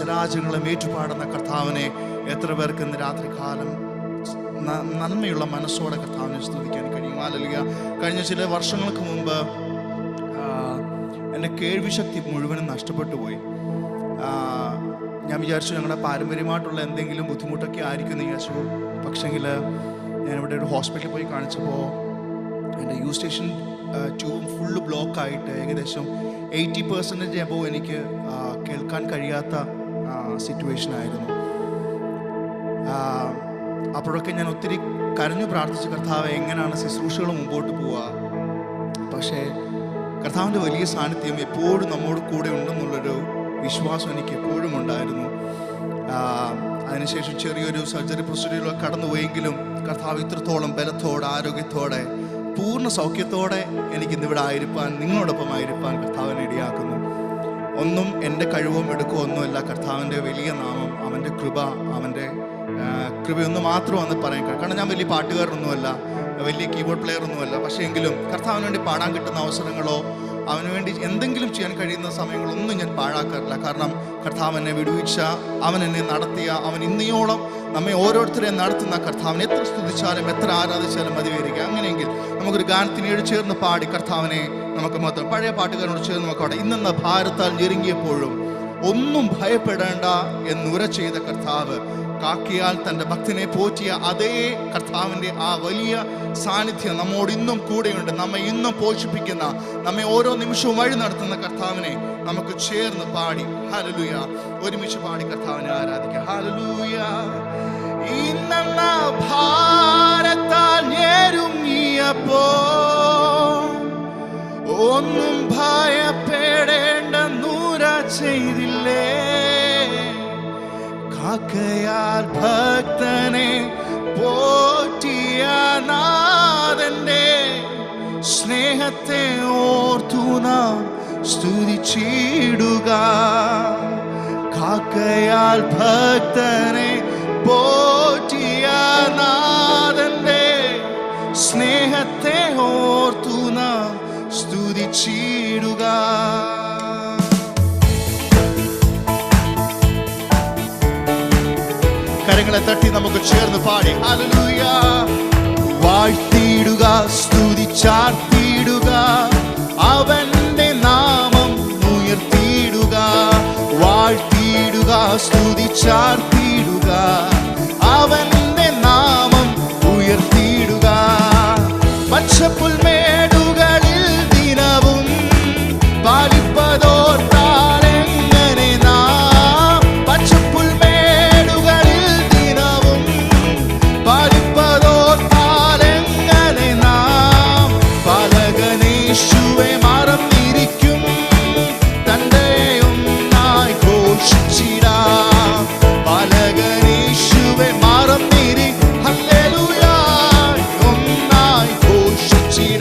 സകലചരാചരങ്ങളും ഏറ്റുപാടുന്ന കർത്താവിനെ എത്ര പേർക്ക് ഇന്ന് രാത്രികാലം നന്മയുള്ള മനസ്സോടെ കർത്താവിനെ സ്തുതിക്കാൻ കഴിയും? ഹല്ലേലൂയ. കഴിഞ്ഞ ചില വർഷങ്ങൾക്ക് മുമ്പ് എൻ്റെ കേൾവിശക്തി മുഴുവനും നഷ്ടപ്പെട്ടു പോയി. ഞാൻ വിചാരിച്ചു ഞങ്ങളുടെ പാരമ്പര്യമായിട്ടുള്ള എന്തെങ്കിലും ബുദ്ധിമുട്ടൊക്കെ ആയിരിക്കും എന്ന് വിചാരിച്ചു. പക്ഷേങ്കിൽ ഞാനിവിടെ ഒരു ഹോസ്പിറ്റലിൽ പോയി കാണിച്ചപ്പോൾ എൻ്റെ യൂസ്റ്റേഷൻ ട്യൂബും ഫുള്ള് ബ്ലോക്കായിട്ട് ഏകദേശം 80% അബോവ് എനിക്ക് കേൾക്കാൻ കഴിയാത്ത സിറ്റുവേഷനായിരുന്നു. അപ്പോഴൊക്കെ ഞാൻ ഒത്തിരി കരഞ്ഞു പ്രാർത്ഥിച്ചു, കർത്താവ് എങ്ങനെയാണ് ശുശ്രൂഷകൾ മുമ്പോട്ട് പോവുക? പക്ഷേ കർത്താവിൻ്റെ വലിയ സാന്നിധ്യം എപ്പോഴും നമ്മോട് കൂടെ ഉണ്ടെന്നുള്ളൊരു വിശ്വാസം എനിക്ക് എപ്പോഴും ഉണ്ടായിരുന്നു. അതിനുശേഷം ചെറിയൊരു സർജറി പ്രൊസീജിയറിലൊക്കെ കടന്നുപോയെങ്കിലും കർത്താവ് ഇത്രത്തോളം ബലത്തോടെ ആരോഗ്യത്തോടെ പൂർണ്ണ സൗഖ്യത്തോടെ എനിക്കിന്നിവിടെ ആയിരിക്കാൻ, നിങ്ങളോടൊപ്പം ആയിരിക്കാൻ കർത്താവിനെ ഇടയാക്കുന്നു. ഒന്നും എൻ്റെ കഴിവും എടുക്കുകയോ ഒന്നുമല്ല, കർത്താവിൻ്റെ വലിയ നാമം, അവൻ്റെ കൃപ, അവൻ്റെ കൃപയൊന്ന് മാത്രമാണെന്ന് പറയാൻ കഴിയും. കാരണം ഞാൻ വലിയ പാട്ടുകാരനൊന്നുമല്ല, വലിയ കീബോർഡ് പ്ലെയർ ഒന്നുമല്ല. പക്ഷേ എങ്കിലും കർത്താവിന് വേണ്ടി പാടാൻ കിട്ടുന്ന അവസരങ്ങളോ അവന് വേണ്ടി എന്തെങ്കിലും ചെയ്യാൻ കഴിയുന്ന സമയങ്ങളൊന്നും ഞാൻ പാഴാക്കാറില്ല. കാരണം കർത്താവ് എന്നെ വിടുവിച്ച, അവൻ എന്നെ നടത്തിയ, അവൻ ഇന്നയോളം നമ്മെ ഓരോരുത്തരെയും നടത്തുന്ന കർത്താവിനെ എത്ര സ്തുതിച്ചാലും എത്ര ആരാധിച്ചാലും മതി വരിക. അങ്ങനെയെങ്കിൽ നമുക്കൊരു ഗാനത്തിനോട് ചേർന്ന് പാടി കർത്താവിനെ നമുക്ക് മാത്രം പഴയ പാട്ടുകാരോട് ചേർന്ന് നമുക്ക് അവിടെ ഇന്നെന്ന ഭാരത്താൽ ഞെരുങ്ങിയപ്പോഴും ഒന്നും ഭയപ്പെടേണ്ട എന്നുര ചെയ്ത കർത്താവ്, കാക്കിയാൽ തൻ്റെ ഭക്തനെ പോറ്റിയ അതേ കർത്താവിൻ്റെ ആ വലിയ സാന്നിധ്യം നമ്മോട് ഇന്നും കൂടെയുണ്ട്. നമ്മെ ഇന്നും പോഷിപ്പിക്കുന്ന, നമ്മെ ഓരോ നിമിഷവും വഴി നടത്തുന്ന കർത്താവിനെ നമുക്ക് ചേർന്ന് പാടി ഹല്ലേലൂയ ഒരുമിച്ച് പാടി കർത്താവിനെ ആരാധിക്കാം. ഹല്ലേലൂയ. ഇന്നെന്ന ഭാരത്താൽ ഞെരുങ്ങിയപ്പോ ഒന്നും ഭയപ്പെടേണ്ട നൂര ചെയ്തില്ലേ, കാക്കയാൽ ഭക്തനെ പോറ്റിയ നാഥന്റെ സ്നേഹത്തെ ഓർത്തു നാം സ്തുതിച്ചിടുക. കാക്കയാൽ ഭക്തനെ പോറ്റിയ നാഥന്റെ സ്നേഹത്തെ ഓർത്തു നാം സ്തുതിച്ചിടുക. കരങ്ങളെ തട്ടി നമുക്ക് ചേർന്ന് പാടി ഹല്ലേലൂയ. വാഴ്ത്തിയിടുക, സ്തുതിച്ചാർത്തിയിടുക, അവന്റെ നാമം ഉയർത്തിയിടുക. വാഴ്ത്തിയിടുക, സ്തുതിച്ചാർത്തിയിടുക, അവന്റെ നാമം ഉയർത്തിയിടുക. പച്ചപ്പുൽമേടുകളിൽ ദിനവും പാലിപ്പതോർത്താലെങ്ങനെ നാം, പച്ചപ്പുൽമേടുകളിൽ ദിനവും പാലിപ്പതോർത്താലെങ്ങനെ നാം, പാലകനേശുവെ മറന്നിരിക്കും തന്റെ ഒന്നായി ഘോഷിച്ചിടാം. പാലകനേശുവെ മറന്നിരി ഹല്ലേലൂയ ഒന്നായി ഘോഷിച്ചിടാം.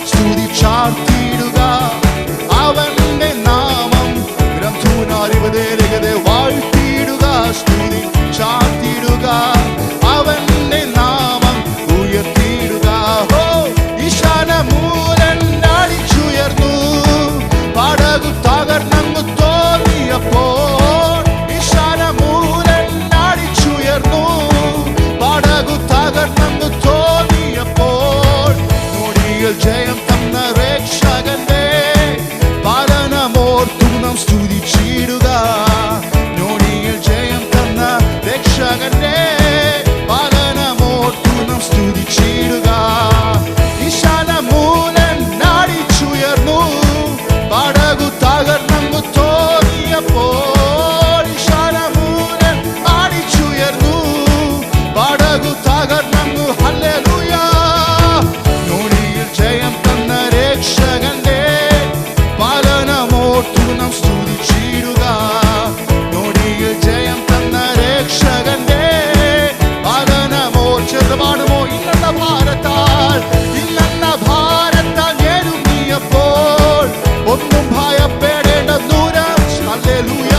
സ്തുതി ചാർത്തിയിടുക അവന്റെ നാമം വാഴ്ത്തിയിടുക സ്തുതി ചാർത്തിയിടുക അവന്റെ നാമം ഉയർത്തിയിടുക ഈശാനമൂലൻ അടിച്ചുയർന്നു പടകു തകർന്നു തോന്നിയപ്പോൾ ഈശാനമൂലൻ അടിച്ചുയർന്നു പടകു തകർന്നു തോന്നിയപ്പോൾ നോടിയിൽ ജയം തന്ന രക്ഷകന്റെ പാലനമോർത്തു നാം സ്തുതിച്ചിടുക നോടിയിൽ ജയം തന്ന രക്ഷകന്റെ പാലനമോർത്തു നാം സ്തുതിച്ചിടുക ഈശാനമൂലൻ അടിച്ചുയർന്നു പടകു തകർന്നു തോന്നിയപ്പോൾ ഈശാനമൂലൻ അടിച്ചുയർന്നു പടകു തകർന്നു ഹല്ലേലൂയ നോടിയിൽ ജയം തന്ന രക്ഷകന്റെ പാലനമോർത്തു നാം സ്തുതിച്ചിടുക നോടിയിൽ ജയം തന്ന രക്ഷകന്റെ പാലനമോ ചെറുപാടുമോ ഇന്നെന്ന ഭാരത്താൽ ഞെരുങ്ങിയപ്പോൾ ഒന്നും ഭയപ്പെടേണ്ട ദൂരം ഹല്ലേലൂയ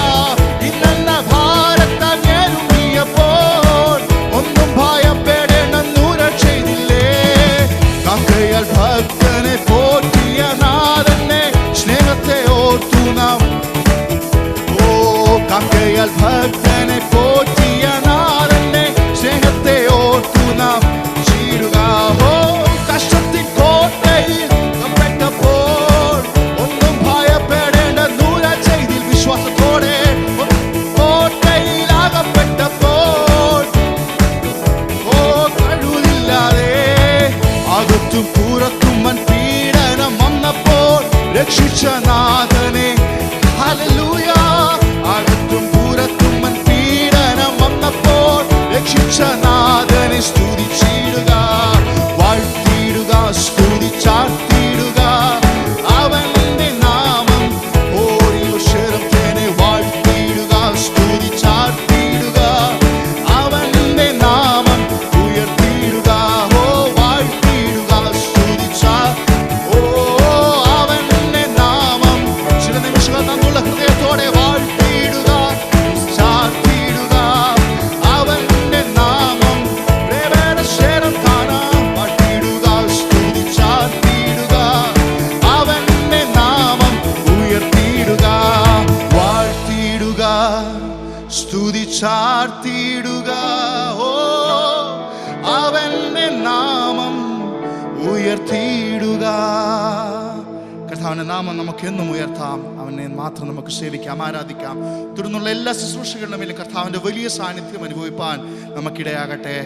ഇന്നെന്ന ഭാരത്താൽ ഞെരുങ്ങിയപ്പോൾ ഒന്നും ഭയപ്പെടേണ്ട ദൂരം ചെയ്തില്ലേ കാക്കയാൽ ഭക്തനെ പോറ്റിയ നാഥനെ സ്നേഹത്തെ ഓർത്തു നാം കാക്കയാൽ ഭക്തനെ പോറ്റിയ നാഥനെ സ്നേഹത്തെ ഓർത്തു നാം ചീടുക കഷ്ടത്തിൻ കോട്ടയിൽ അകപ്പെട്ടപ്പോൾ ഒന്നും ഭയപ്പെടേണ്ട ദൂര ചെയ്തിൽ വിശ്വാസത്തോടെ കോട്ടയിൽ അകപ്പെട്ടപ്പോൾ കഴിവില്ലാതെ അകത്തും പുറത്തും വൻ പീഡനം വന്നപ്പോൾ രക്ഷിച്ച നാഥനെ ഹല്ലേലൂയ അകത്തും പുറത്തും വൻ പീഡനം വന്നപ്പോൾ രക്ഷിച്ച നാഥനെ സ്തുതിച്ചിടുക വാഴ്ത്തിയിടുക സ്തുതി ചാർത്തിയിടുക അവന്റെ നാമം ഓരിയോശരത്തിനെ വാഴ്ത്തിയിടുക സ്തുതി ചാർത്തിയിടുക അവന്റെ നാമം ഉയർത്തിയിടുക വാഴ്ത്തിയിടുക സ്തുതി അവന്റെ നാമം ചില നിമിഷങ്ങൾ തന്നുള്ള ഹൃദയത്തോടെ വാഴ്ത്തിയിടുക ചാർത്തിയിടുക അവന്റെ നാമം പ്രേമശേരം കാണാം വാഴ്ത്തിയിടുക സ്തുതി ചാർത്തിയിടുക അവന്റെ നാമം ഉയർത്തിയിടുക വാഴ്ത്തിയിടുക സ്തുതി ചാർത്തിയിടുക അവന്റെ നാമം ഉയർത്തിയിടുക കർത്താവിന്റെ നാമം നമുക്ക് എന്നും ഉയർത്താം അവനെ മാത്രം നമുക്ക് സേവിക്കാം ആരാധിക്കാം തുടർന്നുള്ള എല്ലാ ശുശ്രൂഷകളുടെ മേലും കർത്താവിന്റെ വലിയ സാന്നിധ്യം അനുഭവിപ്പാൻ നമുക്കിടയാകട്ടെ